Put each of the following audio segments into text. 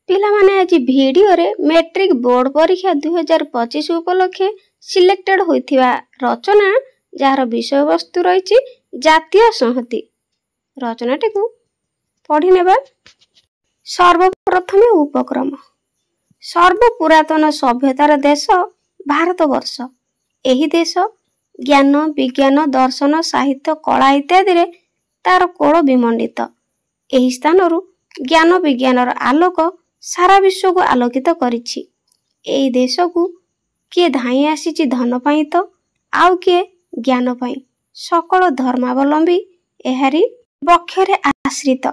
ପିଲାମାନେ ଆଜି ଭିଡ଼ିଓରେ ମେଟ୍ରିକ୍ ବୋର୍ଡ ପରୀକ୍ଷା 2025 ଉପଲକ୍ଷେ ସିଲେକ୍ଟେଡ୍ ହୋଇଥିବା ରଚନା ଯାହାର ବିଷୟବସ୍ତୁ ରହିଛି ଜାତୀୟ ସଂହତି। ରଚନାଟିକୁ ପଢ଼ି ନେବା। ସର୍ବପ୍ରଥମେ ଉପକ୍ରମ। ସର୍ବପୁରାତନ ସଭ୍ୟତାର ଦେଶ ଭାରତବର୍ଷ। ଏହି ଦେଶ ଜ୍ଞାନ, ବିଜ୍ଞାନ, ଦର୍ଶନ, ସାହିତ୍ୟ, କଳା ଇତ୍ୟାଦିରେ ତାର କୋଳ ବିମଣ୍ଡିତ। ଏହି ସ୍ଥାନରୁ ଜ୍ଞାନ ବିଜ୍ଞାନର ଆଲୋକ ସାରା ବିଶ୍ୱକୁ ଆଲୋକିତ କରିଛି। ଏହି ଦେଶକୁ କିଏ ଧାଇଁ ଆସିଛି ଧନ ପାଇଁ ତ ଆଉ କିଏ ଜ୍ଞାନ ପାଇଁ। ସକଳ ଧର୍ମାବଲମ୍ବୀ ଏହାରି ବକ୍ଷରେ ଆଶ୍ରିତ।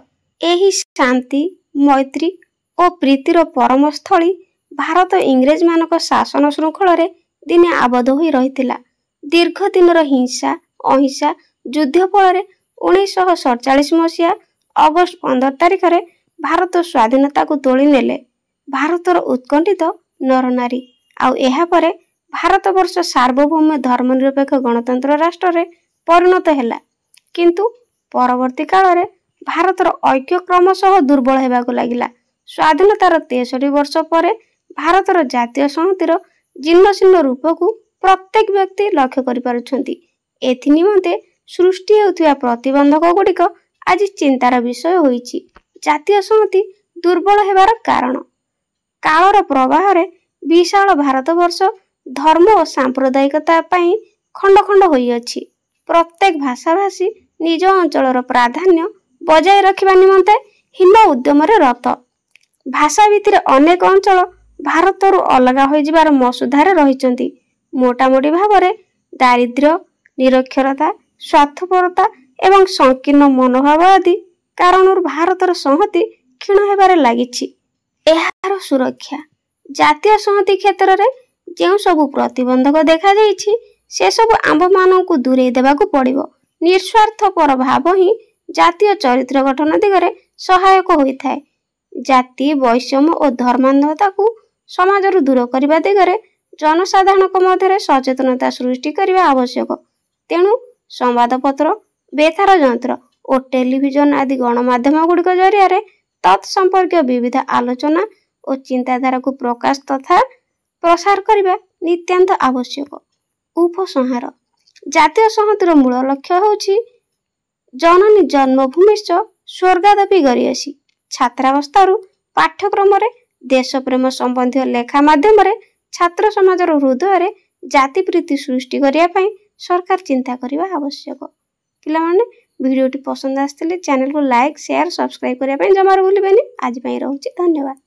ଏହି ଶାନ୍ତି, ମୈତ୍ରୀ ଓ ପ୍ରୀତିର ପରମସ୍ଥଳୀ ଭାରତ ଇଂରେଜମାନଙ୍କ ଶାସନ ଶୃଙ୍ଖଳରେ ଦିନେ ଆବଦ୍ଧ ହୋଇ ରହିଥିଲା। ଦୀର୍ଘ ଦିନର ହିଂସା, ଅହିଂସା ଯୁଦ୍ଧ ଫଳରେ 1947 ମସିହା ଅଗଷ୍ଟ 15 ତାରିଖରେ ଭାରତ ସ୍ୱାଧୀନତାକୁ ତୋଳି ନେଲେ ଭାରତର ଉତ୍କଣ୍ଠିତ ନରନାରୀ। ଆଉ ଏହାପରେ ଭାରତବର୍ଷ ସାର୍ବଭୌମ ଧର୍ମନିରପେକ୍ଷ ଗଣତନ୍ତ୍ର ରାଷ୍ଟ୍ରରେ ପରିଣତ ହେଲା। କିନ୍ତୁ ପରବର୍ତ୍ତୀ କାଳରେ ଭାରତର ଐକ୍ୟ କ୍ରମଶଃ ଦୁର୍ବଳ ହେବାକୁ ଲାଗିଲା। ସ୍ୱାଧୀନତାର 63 ବର୍ଷ ପରେ ଭାରତର ଜାତୀୟ ସଂହତିର ଜୀର୍ଣ୍ଣଶୀର୍ଣ୍ଣ ରୂପକୁ ପ୍ରତ୍ୟେକ ବ୍ୟକ୍ତି ଲକ୍ଷ୍ୟ କରିପାରୁଛନ୍ତି। ଏଥି ନିମନ୍ତେ ସୃଷ୍ଟି ହେଉଥିବା ପ୍ରତିବନ୍ଧକ ଗୁଡ଼ିକ ଆଜି ଚିନ୍ତାର ବିଷୟ ହୋଇଛି। ଜାତୀୟ ସଂହତି ଦୁର୍ବଳ ହେବାର କାରଣ। କାଳର ପ୍ରବାହରେ ବିଶାଳ ଭାରତବର୍ଷ ଧର୍ମ ଓ ସାମ୍ପ୍ରଦାୟିକତା ପାଇଁ ଖଣ୍ଡ ଖଣ୍ଡ ହୋଇଅଛି। ପ୍ରତ୍ୟେକ ଭାଷାଭାଷୀ ନିଜ ଅଞ୍ଚଳର ପ୍ରାଧାନ୍ୟ ବଜାୟ ରଖିବା ନିମନ୍ତେ ହୀନ ଉଦ୍ୟମରେ ରତ। ଭାଷା ଭିତ୍ତିରେ ଅନେକ ଅଞ୍ଚଳ ଭାରତରୁ ଅଲଗା ହୋଇଯିବାର ମସୁଧାରେ ରହିଛନ୍ତି। ମୋଟାମୋଟି ଭାବରେ ଦାରିଦ୍ର୍ୟ, ନିରକ୍ଷରତା, ସ୍ୱାର୍ଥପରତା ଏବଂ ସଂକୀର୍ଣ୍ଣ ମନୋଭାବ ଆଦି କାରଣରୁ ଭାରତର ସଂହତି କ୍ଷୀଣ ହେବାରେ ଲାଗିଛି। ଏହାର ସୁରକ୍ଷା। ଜାତୀୟ ସଂହତି କ୍ଷେତ୍ରରେ ଯେଉଁ ସବୁ ପ୍ରତିବନ୍ଧକ ଦେଖାଯାଇଛି ସେସବୁ ଆମ୍ଭମାନଙ୍କୁ ଦୂରେଇ ଦେବାକୁ ପଡ଼ିବ। ନିଃସ୍ୱାର୍ଥପର ଭାବ ହିଁ ଜାତୀୟ ଚରିତ୍ର ଗଠନ ଦିଗରେ ସହାୟକ ହୋଇଥାଏ। ଜାତି, ବୈଷମ୍ୟ ଓ ଧର୍ମାନ୍ଧତାକୁ ସମାଜରୁ ଦୂର କରିବା ଦିଗରେ ଜନସାଧାରଣଙ୍କ ମଧ୍ୟରେ ସଚେତନତା ସୃଷ୍ଟି କରିବା ଆବଶ୍ୟକ। ତେଣୁ ସମ୍ବାଦପତ୍ର, ବେତାର ଯନ୍ତ୍ର ଓ ଟେଲିଭିଜନ ଆଦି ଗଣମାଧ୍ୟମ ଗୁଡ଼ିକ ଜରିଆରେ ତତ୍ ସମ୍ପର୍କୀୟ ବିବିଧ ଆଲୋଚନା ଓ ଚିନ୍ତାଧାରାକୁ ପ୍ରକାଶ ତଥା ପ୍ରସାର କରିବା ନିତାନ୍ତ ଆବଶ୍ୟକ। ଉପସଂହାର। ଜାତୀୟ ସଂହତିର ମୂଳ ଲକ୍ଷ୍ୟ ହେଉଛି ଜନନୀ ଜନ୍ମଭୂମିଶ୍ଚ ସ୍ୱର୍ଗାଦପି ଗରୀୟସୀ। ଛାତ୍ରାବସ୍ଥାରୁ ପାଠ୍ୟକ୍ରମରେ ଦେଶପ୍ରେମ ସମ୍ବନ୍ଧୀୟ ଲେଖା ମାଧ୍ୟମରେ ଛାତ୍ର ସମାଜର ହୃଦୟରେ ଜାତିପ୍ରୀତି ସୃଷ୍ଟି କରିବା ପାଇଁ ସରକାର ଚିନ୍ତା କରିବା ଆବଶ୍ୟକ। ପିଲାମାନେ ଭିଡ଼ିଓଟି ପସନ୍ଦ ଆସିଥିଲେ ଚ୍ୟାନେଲକୁ ଲାଇକ୍, ସେୟାର, ସବସ୍କ୍ରାଇବ୍ କରିବା ପାଇଁ ଜମାରୁ ଭୁଲିବେନି। ଆଜି ପାଇଁ ରହୁଛି, ଧନ୍ୟବାଦ।